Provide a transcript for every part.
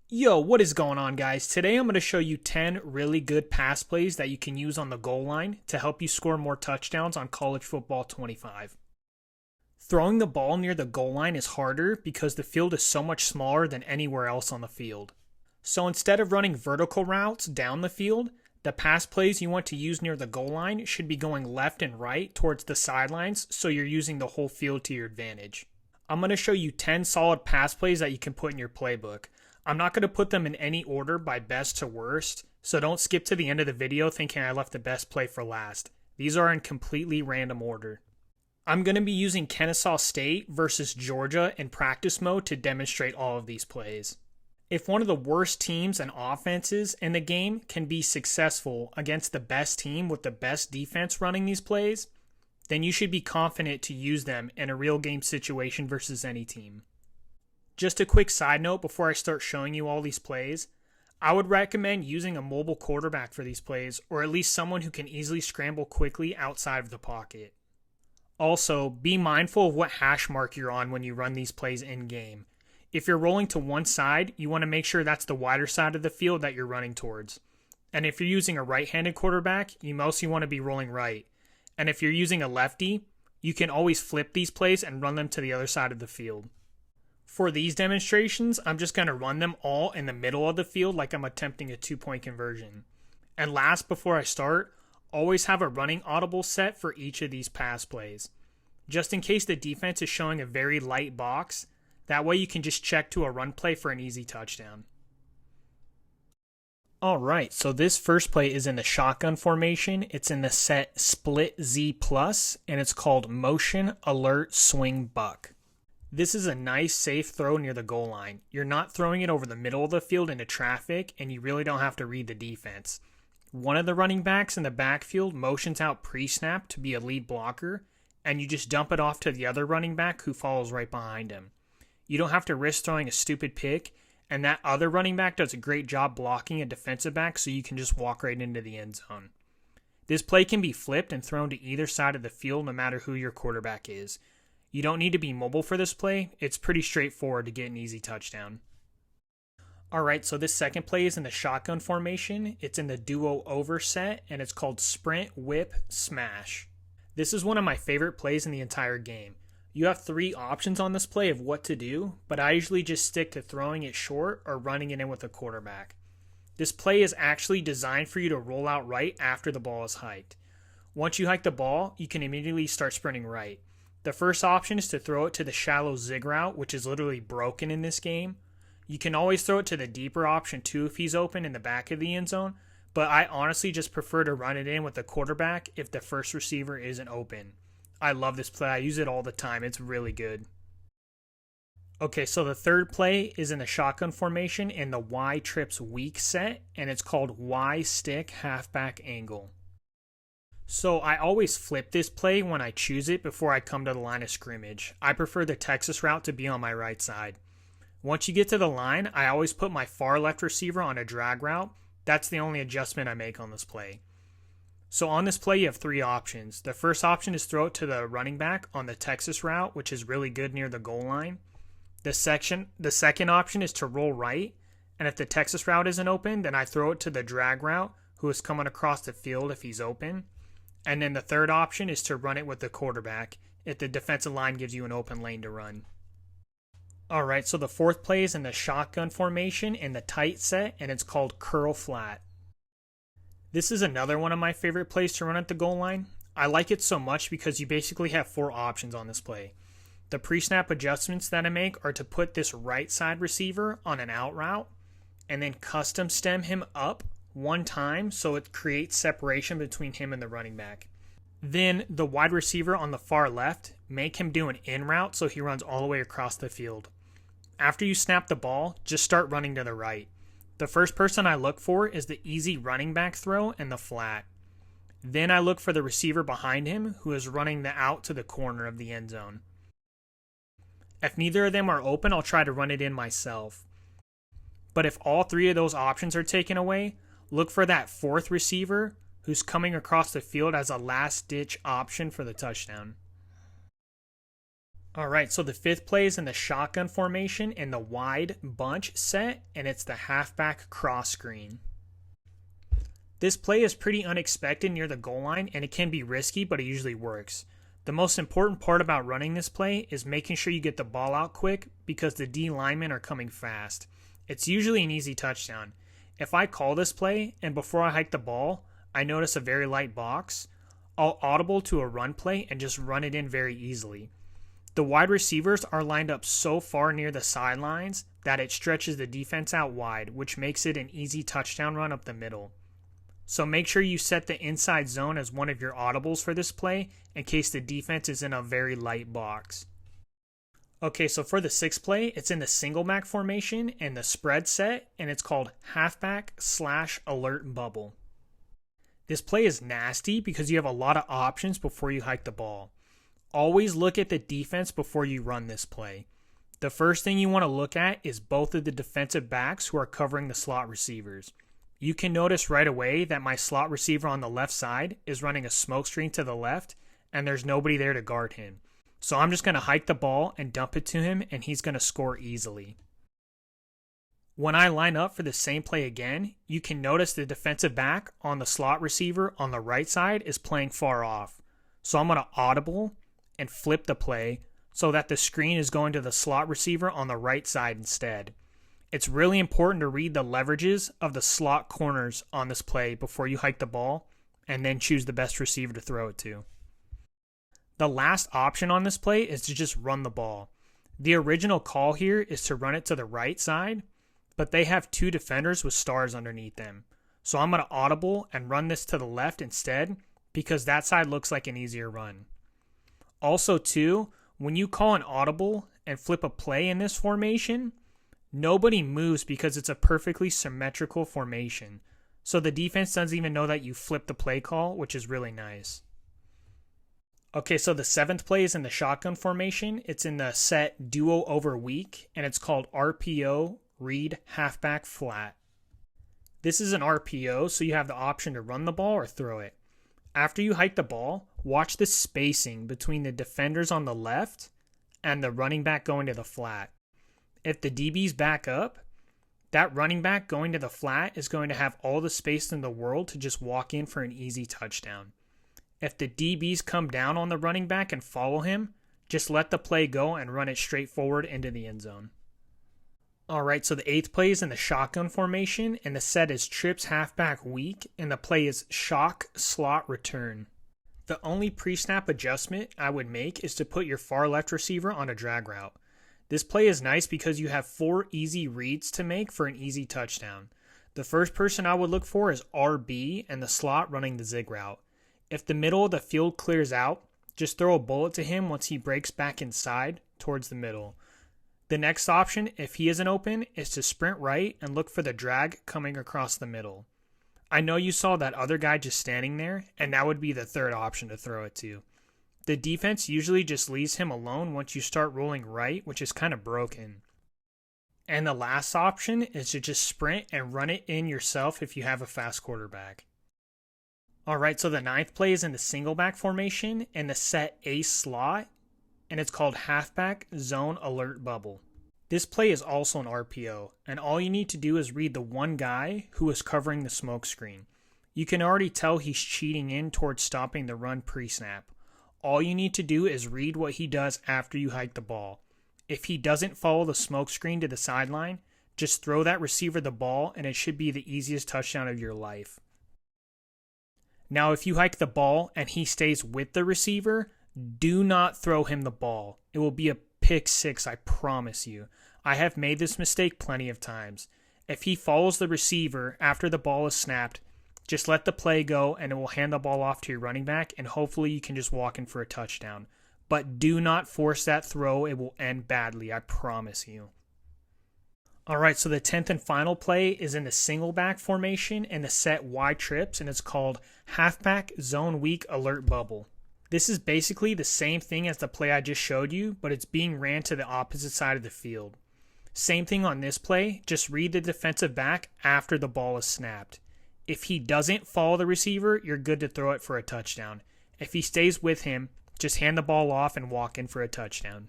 Yo, what is going on, guys? Today I'm going to show you 10 really good pass plays that you can use on the goal line to help you score more touchdowns on College Football 25. Throwing the ball near the goal line is harder because the field is so much smaller than anywhere else on the field. So instead of running vertical routes down the field, the pass plays you want to use near the goal line should be going left and right towards the sidelines so you're using the whole field to your advantage. I'm going to show you 10 solid pass plays that you can put in your playbook. I'm not going to put them in any order by best to worst, so don't skip to the end of the video thinking I left the best play for last. These are in completely random order. I'm going to be using Kennesaw State versus Georgia in practice mode to demonstrate all of these plays. If one of the worst teams and offenses in the game can be successful against the best team with the best defense running these plays, then you should be confident to use them in a real game situation versus any team. Just a quick side note before I start showing you all these plays, I would recommend using a mobile quarterback for these plays, or at least someone who can easily scramble quickly outside of the pocket. Also, be mindful of what hash mark you're on when you run these plays in game. If you're rolling to one side, you want to make sure that's the wider side of the field that you're running towards. And if you're using a right-handed quarterback, you mostly want to be rolling right. And if you're using a lefty, you can always flip these plays and run them to the other side of the field. For these demonstrations, I'm just going to run them all in the middle of the field like I'm attempting a 2-point conversion. And last, before I start, always have a running audible set for each of these pass plays. Just in case the defense is showing a very light box, that way you can just check to a run play for an easy touchdown. Alright, so this first play is in the shotgun formation. It's in the set Split Z+, and it's called Motion Alert Swing Buck. This is a nice, safe throw near the goal line. You're not throwing it over the middle of the field into traffic, and you really don't have to read the defense. One of the running backs in the backfield motions out pre-snap to be a lead blocker, and you just dump it off to the other running back who follows right behind him. You don't have to risk throwing a stupid pick, and that other running back does a great job blocking a defensive back so you can just walk right into the end zone. This play can be flipped and thrown to either side of the field no matter who your quarterback is. You don't need to be mobile for this play. It's pretty straightforward to get an easy touchdown. Alright, so this second play is in the shotgun formation. It's in the duo over set, and it's called Sprint Whip Smash. This is one of my favorite plays in the entire game. You have 3 options on this play of what to do, but I usually just stick to throwing it short or running it in with a quarterback. This play is actually designed for you to roll out right after the ball is hiked. Once you hike the ball, you can immediately start sprinting right. The first option is to throw it to the shallow zig route, which is literally broken in this game. You can always throw it to the deeper option too if he's open in the back of the end zone, but I honestly just prefer to run it in with the quarterback if the first receiver isn't open. I love this play. I use it all the time. It's really good. Okay, so the third play is in the shotgun formation in the Y trips weak set, and it's called Y stick halfback angle. So I always flip this play when I choose it before I come to the line of scrimmage. I prefer the Texas route to be on my right side. Once you get to the line, I always put my far left receiver on a drag route. That's the only adjustment I make on this play. So on this play, you have 3 options. The first option is throw it to the running back on the Texas route, which is really good near the goal line. The second option is to roll right, and if the Texas route isn't open, then I throw it to the drag route, who is coming across the field if he's open. And then the third option is to run it with the quarterback if the defensive line gives you an open lane to run. Alright, so the fourth play is in the shotgun formation in the tight set, and it's called curl flat. This is another one of my favorite plays to run at the goal line. I like it so much because you basically have 4 options on this play. The pre-snap adjustments that I make are to put this right side receiver on an out route, and then custom stem him up 1 time so it creates separation between him and the running back. Then the wide receiver on the far left, make him do an in route so he runs all the way across the field. After you snap the ball, just start running to the right. The first person I look for is the easy running back throw and the flat. Then I look for the receiver behind him who is running the out to the corner of the end zone. If neither of them are open, I'll try to run it in myself. But if all 3 of those options are taken away, look for that 4th receiver who's coming across the field as a last-ditch option for the touchdown. All right, so the fifth play is in the shotgun formation in the wide bunch set, and it's the halfback cross screen. This play is pretty unexpected near the goal line, and it can be risky, but it usually works. The most important part about running this play is making sure you get the ball out quick because the D linemen are coming fast. It's usually an easy touchdown. If I call this play, and before I hike the ball, I notice a very light box, I'll audible to a run play and just run it in very easily. The wide receivers are lined up so far near the sidelines that it stretches the defense out wide, which makes it an easy touchdown run up the middle. So make sure you set the inside zone as one of your audibles for this play in case the defense is in a very light box. Okay, so for the sixth play, it's in the single back formation and the spread set, and it's called halfback/alert bubble. This play is nasty because you have a lot of options before you hike the ball. Always look at the defense before you run this play. The first thing you want to look at is both of the defensive backs who are covering the slot receivers. You can notice right away that my slot receiver on the left side is running a smoke screen to the left, and there's nobody there to guard him. So I'm just going to hike the ball and dump it to him, and he's going to score easily. When I line up for the same play again, you can notice the defensive back on the slot receiver on the right side is playing far off. So I'm going to audible and flip the play so that the screen is going to the slot receiver on the right side instead. It's really important to read the leverages of the slot corners on this play before you hike the ball and then choose the best receiver to throw it to. The last option on this play is to just run the ball. The original call here is to run it to the right side, but they have two defenders with stars underneath them. So I'm going to audible and run this to the left instead because that side looks like an easier run. Also, too, when you call an audible and flip a play in this formation, nobody moves because it's a perfectly symmetrical formation. So the defense doesn't even know that you flipped the play call, which is really nice. Okay, so the seventh play is in the shotgun formation. It's in the set duo over weak, and it's called RPO read halfback flat. This is an RPO, so you have the option to run the ball or throw it. After you hike the ball, watch the spacing between the defenders on the left and the running back going to the flat. If the DBs back up, that running back going to the flat is going to have all the space in the world to just walk in for an easy touchdown. If the DBs come down on the running back and follow him, just let the play go and run it straight forward into the end zone. Alright, so the eighth play is in the shotgun formation, and the set is trips halfback weak, and the play is shock slot return. The only pre-snap adjustment I would make is to put your far left receiver on a drag route. This play is nice because you have 4 easy reads to make for an easy touchdown. The first person I would look for is RB and the slot running the zig route. If the middle of the field clears out, just throw a bullet to him once he breaks back inside towards the middle. The next option, if he isn't open, is to sprint right and look for the drag coming across the middle. I know you saw that other guy just standing there, and that would be the third option to throw it to. The defense usually just leaves him alone once you start rolling right, which is kind of broken. And the last option is to just sprint and run it in yourself if you have a fast quarterback. Alright, so the ninth play is in the single back formation and the set ace slot, and it's called halfback zone alert bubble. This play is also an RPO, and all you need to do is read the one guy who is covering the smoke screen. You can already tell he's cheating in towards stopping the run pre-snap. All you need to do is read what he does after you hike the ball. If he doesn't follow the smoke screen to the sideline, just throw that receiver the ball and it should be the easiest touchdown of your life. Now, if you hike the ball and he stays with the receiver, do not throw him the ball. It will be a pick six, I promise you. I have made this mistake plenty of times. If he follows the receiver after the ball is snapped, just let the play go and it will hand the ball off to your running back and hopefully you can just walk in for a touchdown. But do not force that throw. It will end badly, I promise you. Alright, so the 10th and final play is in the single back formation and the set Y trips, and it's called halfback zone weak alert bubble. This is basically the same thing as the play I just showed you, but it's being ran to the opposite side of the field. Same thing on this play, just read the defensive back after the ball is snapped. If he doesn't follow the receiver, you're good to throw it for a touchdown. If he stays with him, just hand the ball off and walk in for a touchdown.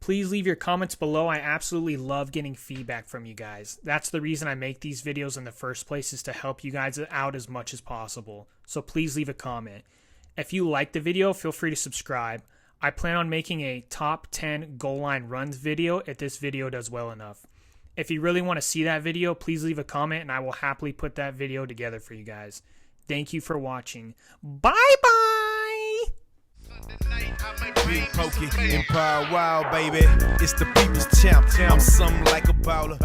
Please leave your comments below. I absolutely love getting feedback from you guys. That's the reason I make these videos in the first place, is to help you guys out as much as possible. So please leave a comment. If you like the video, feel free to subscribe. I plan on making a top 10 goal line runs video if this video does well enough. If you really want to see that video, please leave a comment and I will happily put that video together for you guys. Thank you for watching. Bye-bye! Big Pokey, Empire Wild, baby. It's the people's champ. I'm something like a baller.